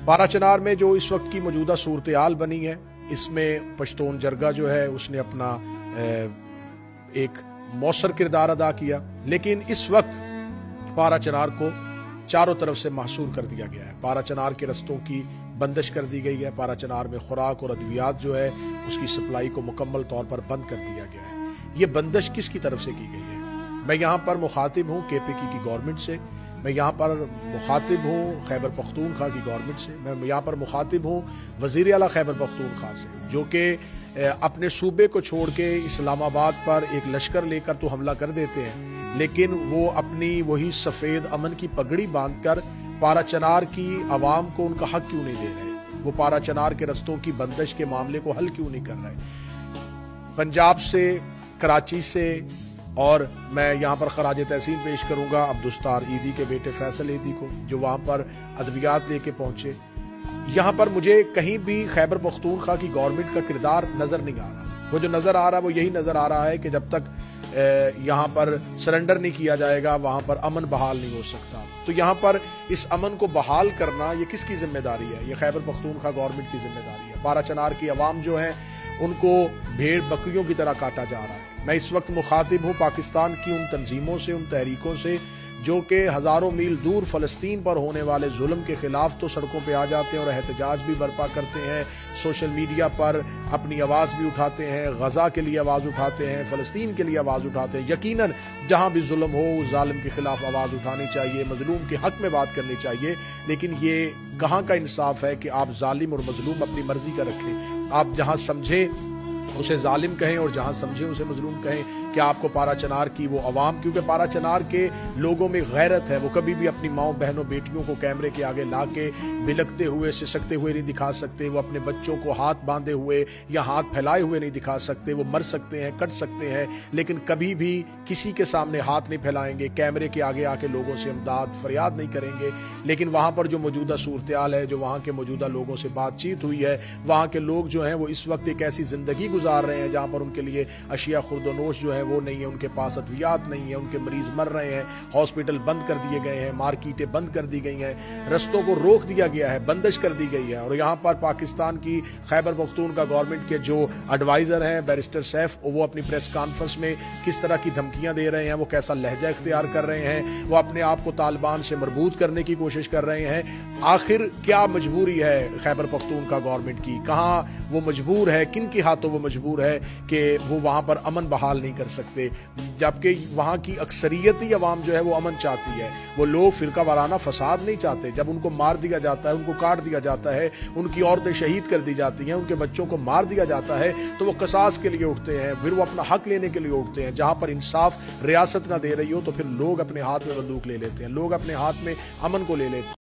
پارا چنار میں جو اس وقت کی موجودہ صورتحال بنی ہے، اس میں پشتون جرگہ جو ہے اس نے اپنا ایک مؤثر کردار ادا کیا، لیکن اس وقت پارا چنار کو چاروں طرف سے محصور کر دیا گیا ہے۔ پارا چنار کے رستوں کی بندش کر دی گئی ہے۔ پارا چنار میں خوراک اور ادویات جو ہے اس کی سپلائی کو مکمل طور پر بند کر دیا گیا ہے۔ یہ بندش کس کی طرف سے کی گئی ہے؟ میں یہاں پر مخاطب ہوں KPK کی گورنمنٹ سے، میں یہاں پر مخاطب ہوں خیبر پختونخوا کی گورنمنٹ سے، میں یہاں پر مخاطب ہوں وزیر اعلیٰ خیبر پختونخوا سے، جو کہ اپنے صوبے کو چھوڑ کے اسلام آباد پر ایک لشکر لے کر تو حملہ کر دیتے ہیں، لیکن وہ اپنی وہی سفید امن کی پگڑی باندھ کر پارا چنار کی عوام کو ان کا حق کیوں نہیں دے رہے؟ وہ پارا چنار کے رستوں کی بندش کے معاملے کو حل کیوں نہیں کر رہے؟ پنجاب سے، کراچی سے، اور میں یہاں پر خراج تحسین پیش کروں گا عبدالستار ایدھی کے بیٹے فیصل ایدھی کو، جو وہاں پر ادویات لے کے پہنچے۔ یہاں پر مجھے کہیں بھی خیبر پختونخوا کی گورنمنٹ کا کردار نظر نہیں آ رہا۔ وہ جو نظر آ رہا ہے وہ یہی نظر آ رہا ہے کہ جب تک یہاں پر سرنڈر نہیں کیا جائے گا وہاں پر امن بحال نہیں ہو سکتا۔ تو یہاں پر اس امن کو بحال کرنا یہ کس کی ذمہ داری ہے؟ یہ خیبر پختونخوا گورنمنٹ کی ذمہ داری ہے۔ پارا چنار کی عوام جو ہے ان کو بھیڑ بکریوں کی طرح کاٹا جا رہا ہے۔ میں اس وقت مخاطب ہوں پاکستان کی ان تنظیموں سے، ان تحریکوں سے جو کہ ہزاروں میل دور فلسطین پر ہونے والے ظلم کے خلاف تو سڑکوں پہ آ جاتے ہیں اور احتجاج بھی برپا کرتے ہیں، سوشل میڈیا پر اپنی آواز بھی اٹھاتے ہیں، غزہ کے لیے آواز اٹھاتے ہیں، فلسطین کے لیے آواز اٹھاتے ہیں۔ یقیناً جہاں بھی ظلم ہو اس ظالم کے خلاف آواز اٹھانی چاہیے، مظلوم کے حق میں بات کرنی چاہیے، لیکن یہ کہاں کا انصاف ہے کہ آپ ظالم اور مظلوم اپنی مرضی کا رکھیں؟ آپ جہاں سمجھیں اسے ظالم کہیں اور جہاں سمجھیں اسے مظلوم کہیں۔ کہ آپ کو پارا چنار کی وہ عوام، کیونکہ پارا چنار کے لوگوں میں غیرت ہے، وہ کبھی بھی اپنی ماؤں بہنوں بیٹیوں کو کیمرے کے آگے لا کے بلکتے ہوئے سسکتے ہوئے نہیں دکھا سکتے، وہ اپنے بچوں کو ہاتھ باندھے ہوئے یا ہاتھ پھیلائے ہوئے نہیں دکھا سکتے۔ وہ مر سکتے ہیں، کٹ سکتے ہیں، لیکن کبھی بھی کسی کے سامنے ہاتھ نہیں پھیلائیں گے، کیمرے کے آگے آ کے لوگوں سے امداد فریاد نہیں کریں گے۔ لیکن وہاں پر جو موجودہ صورتحال ہے، جو وہاں کے موجودہ لوگوں سے بات چیت ہوئی ہے، وہاں کے لوگ جو ہیں وہ اس وقت ایک ایسی زندگی گزار رہے ہیں جہاں پر ان کے لیے اشیاء خورد و نوش جو ہے وہ نہیں ہے، ان کے پاس ادویات نہیں ہیں، ان کے مریض مر رہے ہیں، ہاسپٹل بند کر دیے گئے ہیں، مارکیٹیں بند کر دی گئی ہیں، رستوں کو روک دیا گیا ہے، بندش کر دی گئی ہے۔ اور یہاں پر پاکستان کی خیبر پختونخوا گورنمنٹ کے جو ایڈوائزر ہیں بیرسٹر سیف، وہ اپنی پریس کانفرنس میں کس طرح کی دھمکیاں دے رہے ہیں، وہ کیسا لہجہ اختیار کر رہے ہیں، وہ اپنے آپ کو طالبان سے مربوط کرنے کی کوشش کر رہے ہیں۔ آخر کیا مجبوری ہے خیبر پختونخوا گورنمنٹ کی؟ کہاں وہ مجبور ہے، کن کے ہاتھوں وہ مجبور ہے کہ وہ وہاں پر امن بحال نہیں کر سکتے، جبکہ وہاں کی اکثریتی عوام جو ہے وہ امن چاہتی ہے۔ وہ لوگ فرقہ وارانہ فساد نہیں چاہتے۔ جب ان کو مار دیا جاتا ہے، ان کو کاٹ دیا جاتا ہے، ان کی عورتیں شہید کر دی جاتی ہیں، ان کے بچوں کو مار دیا جاتا ہے، تو وہ قصاص کے لیے اٹھتے ہیں، پھر وہ اپنا حق لینے کے لیے اٹھتے ہیں۔ جہاں پر انصاف ریاست نہ دے رہی ہو تو پھر لوگ اپنے ہاتھ میں بندوق لے لیتے ہیں، لوگ اپنے ہاتھ میں امن کو لے لیتے ہیں۔